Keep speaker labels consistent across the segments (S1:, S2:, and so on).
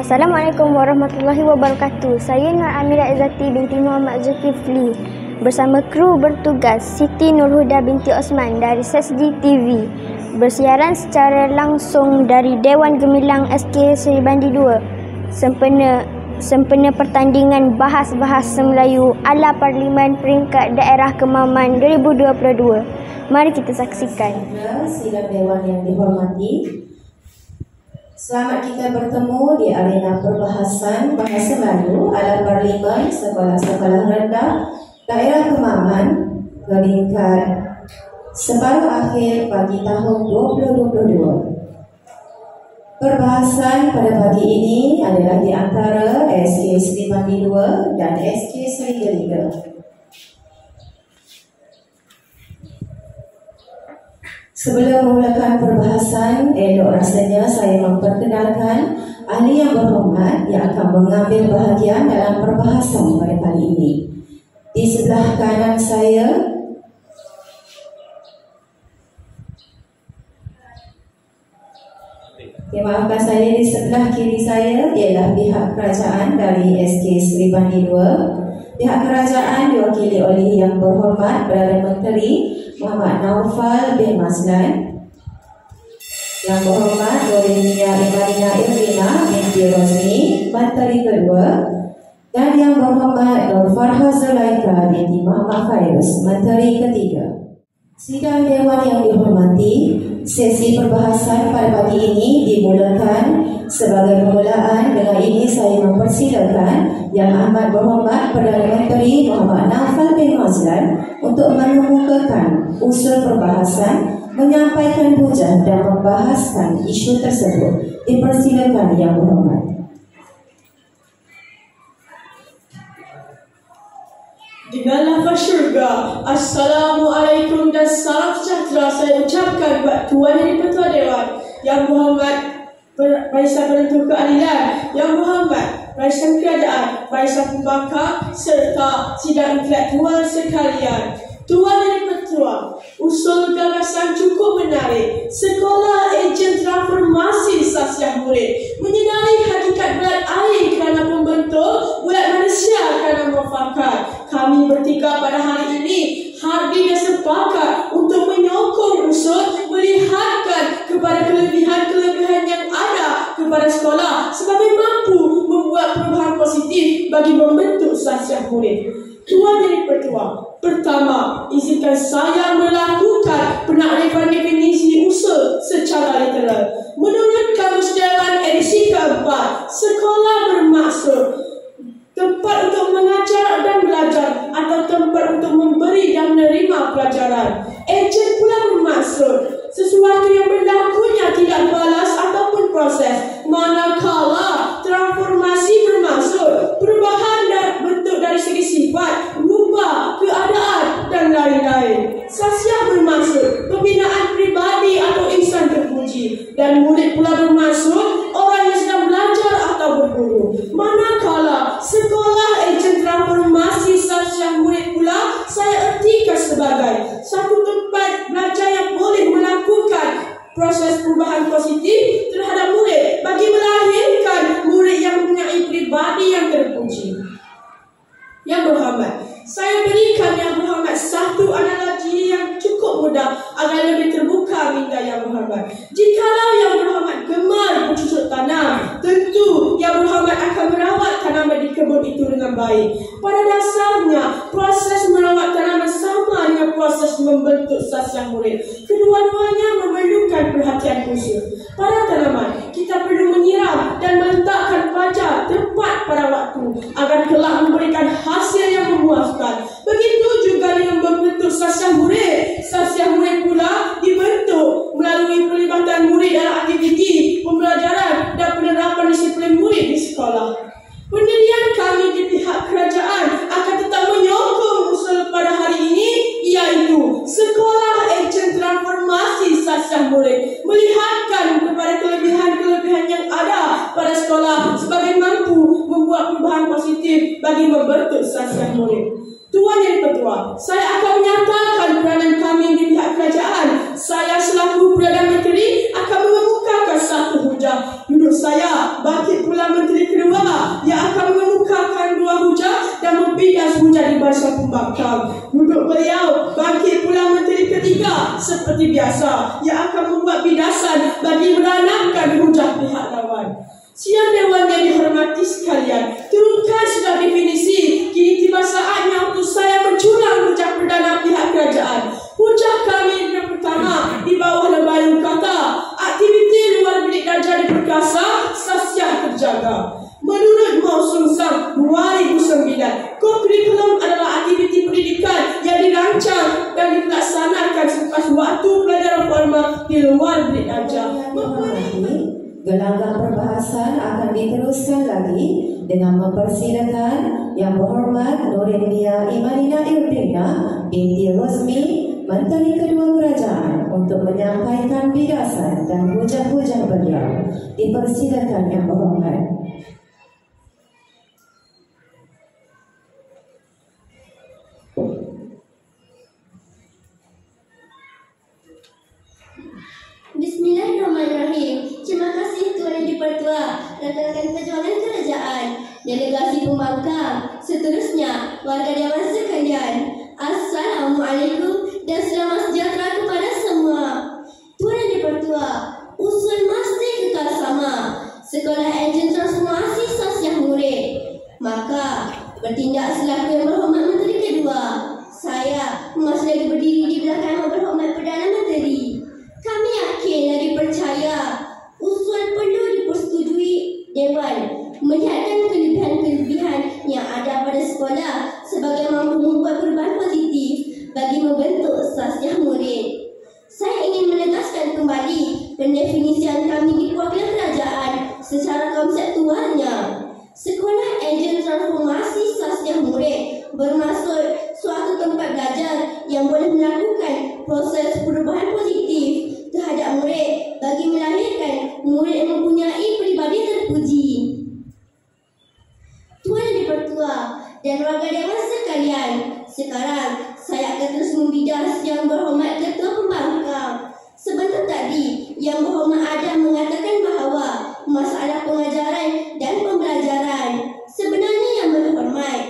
S1: Assalamualaikum warahmatullahi wabarakatuh. Saya Nur Amira Izzati binti Muhammad Zulkifli bersama kru bertugas Siti Nurhuda binti Osman dari SESG TV bersiaran secara langsung dari Dewan Gemilang SK Seri Bandi 2 sempena pertandingan bahas bahasa Melayu ala Parlimen Peringkat Daerah Kemaman 2022. Mari kita saksikan.
S2: Sidang Dewan yang dihormati, selamat kita bertemu di arena perbahasan bahasa Melayu ala Parlimen Sekolah-Sekolah Rendah Daerah Kemaman peringkat separuh akhir pagi tahun 2022. Perbahasan pada pagi ini adalah di antara SK Seri Bandi 2 dan SK Seri Geliga. Sebelum memulakan perbahasan, elok rasanya saya memperkenalkan ahli yang berhormat yang akan mengambil bahagian dalam perbahasan pada kali ini. Di sebelah kanan saya, maafkan saya, di sebelah kiri saya ialah pihak kerajaan dari SK Seri Bandi 2. Pihak kerajaan diwakili oleh Yang Berhormat Perdana Menteri Muhammad Naufal bin Mazlan, Yang Berhormat Nurinia Imanina Irvina binti Rosmi, Menteri Kedua, dan Yang Berhormat Nur Farha Zulaika binti Muhammad Fairuz, Menteri Ketiga. Sidang Dewan yang dihormati, sesi perbahasan pada pagi ini dimulakan. Sebagai permulaan, dengan ini saya mempersilakan Yang Amat Berhormat Perdana Menteri Muhammad Naufal bin Mazlan untuk mengemukakan usul perbahasan, menyampaikan hujah dan membahaskan isu tersebut. Dipersilakan Yang Berhormat.
S3: Dengan lafaz syurga, Assalamualaikum dan salam sejahtera saya ucapkan buat Tuan Yang Di-Pertua Dewan, Yang Berhormat Barisan Penentu Keadilan, Yang Berhormat Barisan Kerajaan, Barisan Pembakar serta sidang intelektual sekalian. Tuan Yang Di-Pertua, usul gagasan cukup menarik. Sekolah ejen transformasi sasiah murid menyedari hakikat berat air kerana pembentuk, berat manusia kerana mufakat. Kami bertiga pada hari ini hadir dan sepakat untuk menyokong usul melihatkan kepada kelebihan-kelebihan yang ada kepada sekolah sebagai mampu membuat perubahan positif bagi membentuk sasiah murid. Tuan Yang Di-Pertua, pertama, izinkan saya melakukan penakrifan definisi usul secara literal. Menurut Kamus Dewan edisi keempat, sekolah bermaksud tempat untuk mengajar dan belajar atau tempat untuk memberi dan menerima pelajaran. Ejen pula bermaksud sesuatu yang berlakunya tidak balas ataupun proses. Manakala transformasi bermaksud perubahan dan bentuk dari segi sifat, rupa, keadaan dan lain-lain. Sasiah bermaksud pembinaan pribadi atau insan terpuji, dan murid pula bermaksud orang yang sedang belajar atau berguru. Manakala sekolah ejen transformasi sasiah murid pula saya ertikan sebagai satu tempat belajar yang boleh melakukan proses perubahan positif terhadap murid bagi melahirkan murid yang mempunyai pribadi yang terpuji. Yang Berhormat, saya berikan Yang Berhormat satu analogi yang cukup mudah agar lebih terbuka minda Yang Berhormat. Jikalau Yang Berhormat gemar bercucuk tanam, tentu Yang Berhormat akan merawat tanaman di kebun itu dengan baik. Pada dasarnya, proses merawat tanaman sama dengan proses membentuk sasiah murid. Kedua-duanya memerlukan perhatian khusus. Pada tanaman, kita perlu menyiram dan meletakkan fajar tepat pada waktu agar kelak memberikan hasil yang memuaskan. Begitu juga dengan membentuk sasiah murid. Sasiah murid pula dibentuk melalui pelibatan murid dalam aktiviti pembelajaran dan penerapan disiplin murid di sekolah. Pendirian kami di pihak kerajaan akan tetap menyokong usul pada hari ini, iaitu sekolah ejen transformasi sasiah murid melihatkan kepada kelebihan-kelebihan yang ada pada sekolah sebagai mampu membuat perubahan positif bagi membentuk sasiah murid. Tuan Yang Di-Pertua, saya akan menyatakan peranan kami di pihak kerajaan. Saya selaku Perdana Menteri akan mengemukakan satu hujah. Duduk saya bangkit pula menteri kedua yang akan mengemukakan dua hujah dan membidas hujah di barisan pembangkang. Duduk beliau, bangkit pula menteri ketiga seperti biasa yang akan membuat bidasan bagi menanamkan hujah pihak lawan. Sidang Dewan yang dihormati sekalian, turunkan sudah definisi. Kini tiba saatnya untuk saya mencurang hujah perdana pihak kerajaan. Hujah kami yang pertama di bawah lembaga kata aktiviti luar bilik darjah diperkasa, sasiah terjaga. Menurut Mausung Sam 2009, kurikulum adalah aktiviti pendidikan yang dirancang dan dilaksanakan selepas waktu pelajaran formal di luar bilik darjah.
S2: Gelanggang perbahasan akan diteruskan lagi dengan mempersilakan Yang Berhormat Nurul Mia Imanina Irdina binti Rosmi, Menteri Kedua Kerajaan, untuk menyampaikan bidasan dan hujah-hujah beliau. Dipersilakan Yang Berhormat.
S4: Bismillahirrahmanirrahim. Terima kasih Tuan Yang Dipertua, rakan-rakan perjuangan kerajaan, delegasi pembangkang, seterusnya warga Dewan sekalian. Assalamualaikum dan selamat sejahtera kepada semua. Tuan Yang Dipertua, usul mesti kekal sama. Sekolah enjin transformasi sosial murid. Maka bertindak selaku Yang Berhormat Menteri Kedua, saya masih lagi berdiri di belakang Yang Berhormat Perdana Menteri. Kami yakin dan dipercaya usul perlu dipersetujui Dewan, melihatkan kelebihan-kelebihan yang ada pada sekolah sebagai mampu membuat perubahan positif bagi membentuk sasiah murid. Saya ingin menegaskan kembali pendefinisian kami di perwakilan kerajaan secara konseptualnya. Sekolah enjin transformasi sasiah murid bermaksud suatu tempat belajar yang boleh melakukan proses perubahan positif terhadap murid bagi melahirkan murid yang mempunyai peribadi terpuji. Tuan Yang Dipertua dan warga Dewan sekalian, sekarang saya akan terus membidas Yang Berhormat Ketua Pembangkang. Sebentar tadi, Yang Berhormat Adam mengatakan bahawa masalah pengajaran dan pembelajaran. Sebenarnya Yang Berhormat,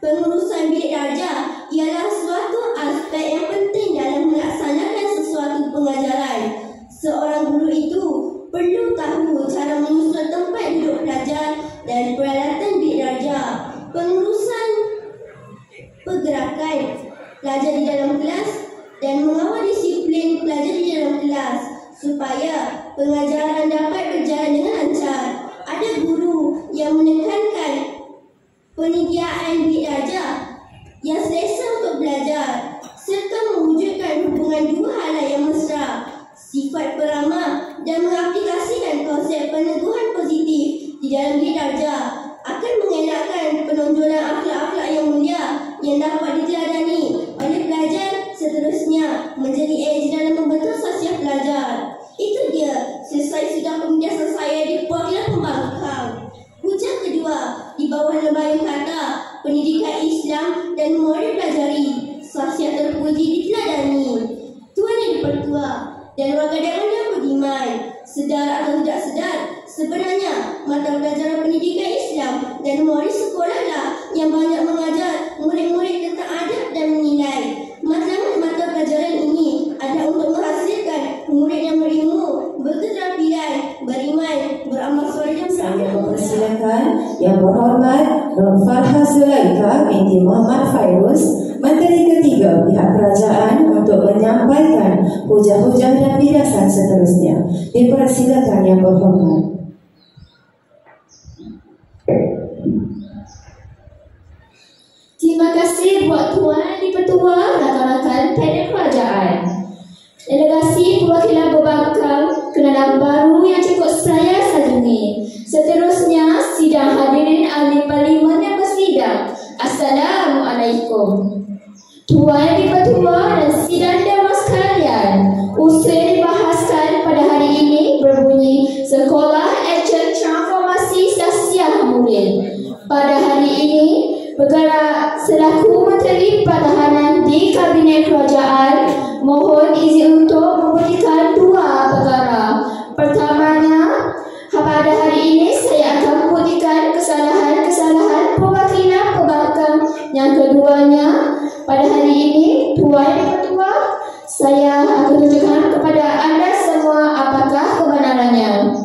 S4: pengurusan bilik darjah ialah suatu aspek yang penting dalam melaksanakan sesuatu pengajaran. Seorang guru itu perlu tahu cara menyusun tempat duduk pelajar dan peralatan bilik darjah, pengurusan pergerakan pelajar di dalam kelas dan mengawal disiplin pelajar di dalam kelas supaya pengajaran dapat berjalan dengan lancar. Ada guru yang menekankan penyediaan bilik darjah yang selesa untuk belajar serta mewujudkan hubungan dua halal yang mesra, sifat peramah dan mengaplikasikan konsep peneguhan positif di dalam bilik darjah akan mengelakkan penonjolan akhlak-akhlak yang mulia yang dapat diteladani oleh pelajar, seterusnya menjadi edge dalam membentuk sasiah pelajar. Itu dia selesai sudah pembiasan saya di perwakilan pembangkang. Hujah kedua di bawah lembaga kata pendidikan Islam dan memori pelajari, sasiah terpuji diteladani. Tuan Yang Dipertua dan warga Dewan yang beriman, sedar atau tidak sedar, sebenarnya mata pelajaran pendidikan Islam dan memori sekolahlah yang banyak mengajar murid-murid tentang adab dan menilai. Mata pelajaran ini ada untuk menghasilkan murid yang berilmu, berketerampilan, beriman, beramal soleh dan
S2: Saya mempersilakan Yang Berhormat Nur Farha Zulaikha binti Muhammad Fairuz, Menteri Ketiga pihak kerajaan, untuk menyampaikan hujah-hujah dan bidasan seterusnya. Dipersilakan Yang Berhormat.
S4: Terima kasih buat Tuan Yang Dipertua, rakan-rakan panel kerajaan. Delegasi perwakilan pembangkang, kenalan baru yang cukup saya sajungi. Seterusnya, sidang hadirin ahli parlimen yang bersidang. Assalamualaikum. Tuan Yang Dipertua dan sidang dewan sekalian, usul yang dibahaskan pada hari ini berbunyi Sekolah Enjin Transformasi Sasiah Murid. Pada hari ini, bergerak selaku Menteri Pertahanan di Kabinet Kerajaan, mohon izin untuk memberikan dua perkara. Pertamanya, pada hari ini saya
S5: Yang keduanya, pada hari ini, Tuan Yang Ketua, saya akan tunjukkan kepada anda semua apakah kebenarannya.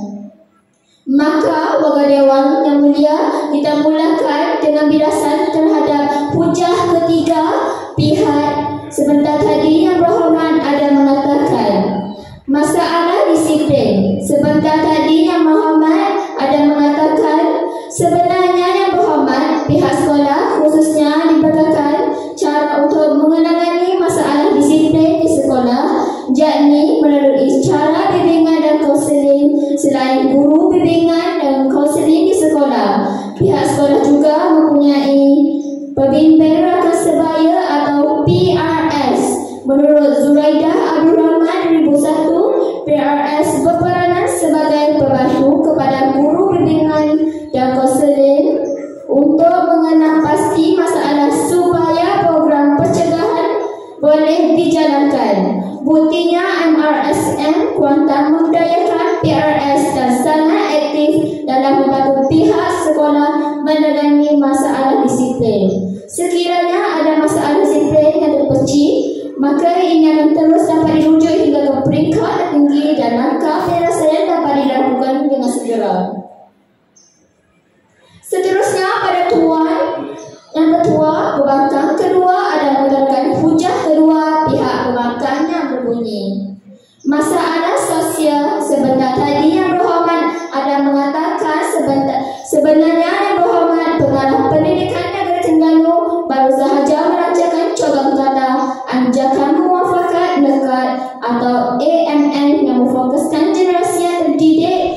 S5: Maka warga Dewan yang mulia, kita mulakan dengan birasan terhadap hujah ketiga pihak. Sebentar tadi Yang Berhormat ada mengatakan masalah disiplin. Sebentar tadi Yang Berhormat ada mengatakan sebenarnya Yang Berhormat pihak sekolah khususnya diberitakan cara untuk menangani masalah disiplin di sekolah, yakni melalui cara bimbingan dan kaunseling. Selain guru bimbingan dan kaunseling di sekolah, pihak sekolah juga mempunyai pembimbing rakan sebaya atau PRS. Menurut Zuraidah Abdul Rahman 2001, PRS berperanan sebagai pembantu kepada guru bimbingan dan kaunseling untuk mengenal pasti masalah supaya program pencegahan boleh dijalankan. Buktinya MRSM kuantan memberdayakan PRS dan sangat aktif dalam membantu pihak sekolah menangani masalah disiplin. Sekiranya ada masalah disiplin yang terpecih, maka ini akan terus dapat dirujuk hingga ke peringkat tertinggi dan langkah penyelesaian dapat dilakukan dengan segera. Seterusnya pada Tuan Yang Ketua, pembangkang kedua ada mengutarakan hujah kedua pihak pembangkang yang berbunyi masalah sosial. Sebentar tadi Yang Berhormat ada mengatakan sebenarnya Yang Berhormat pengarah pendidikan negeri Terengganu baru sahaja melancarkan program kata Anjakan Muafakat Nekat atau AMN yang memfokuskan generasi yang terdidik